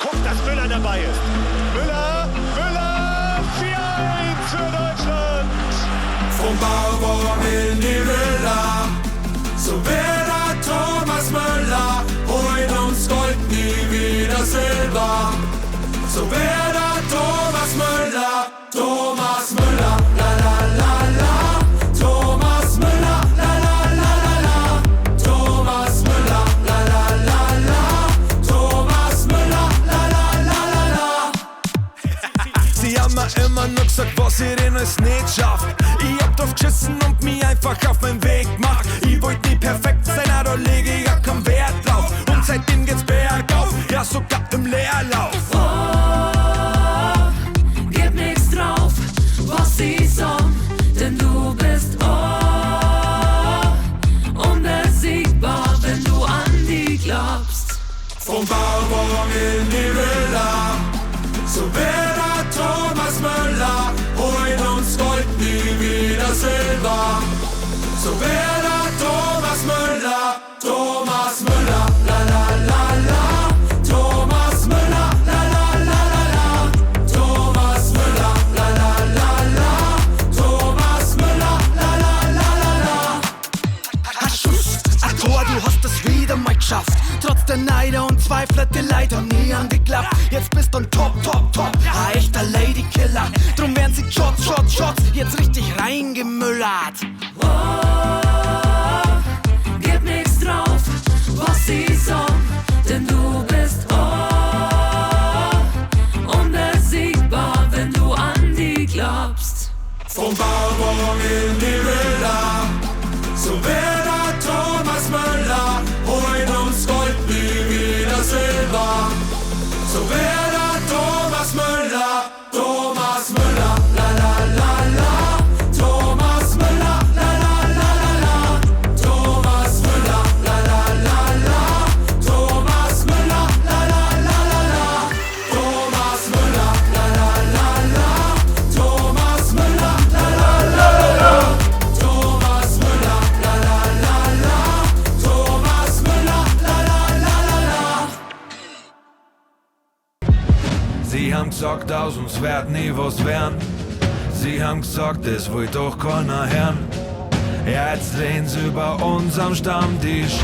guckt, dass Müller dabei ist. Müller, 4-1 für Deutschland. Vom Bauwurm in die Villa, so Werder Thomas Müller, holt uns Gold, nie wieder Silber. So Werder Thomas Müller, Thomas Müller, la la la la. Thomas Müller, la la la la la. Thomas Müller, la la la la. Thomas Müller, la la la la la. Sie haben mir immer nur gesagt, was ich denn alles nicht schafft. Ich hab drauf geschissen und mich einfach auf meinen Weg gemacht. Ich wollte nie perfekt sein, aber da lege ich ja keinen Wert drauf. Und seitdem geht's bergauf, ja sogar im Leerlauf. Gib nix drauf, was sie sagen, denn du bist unbesiegbar, wenn du an die glaubst. Vom Bauwurm in die Villa, so Werder Thomas Müller, holt uns Gold, nie wieder Silber. So Werder Thomas Müller, Thomas Müller, la la la la. Thomas Müller, la la la la la. Thomas Müller, la la la la. Thomas Müller, la la la la la. Schuss, ach Tor, du hast es wieder mal geschafft. Trotz der Neider und Zweifler, die leider nie angeklappt. Jetzt bist du ein Top, ein echter Ladykiller. Drum werden sie Shots, jetzt richtig reingemüllert. Gib nix drauf, was sie sagen, denn du bist unbesiegbar, wenn du an die glaubst. Vom Bauwurm in die Villa, so Werder Thomas Müller, holt uns Gold, nie wieder Silber. So Werder Thomas Müller, Thomas Müller, la la la la. Thomas Müller, la la la la la. Thomas Müller, la la la la. Thomas Müller, la la la la la. Thomas Müller, la la la la. Thomas Müller, la la la la. Thomas Müller, la la la la. Thomas Müller, la la la la la. Sie haben gesagt, aus uns wird nie was werden. Sie haben gesagt, das will doch keiner hören. Jetzt lehn's über uns am Stammtisch.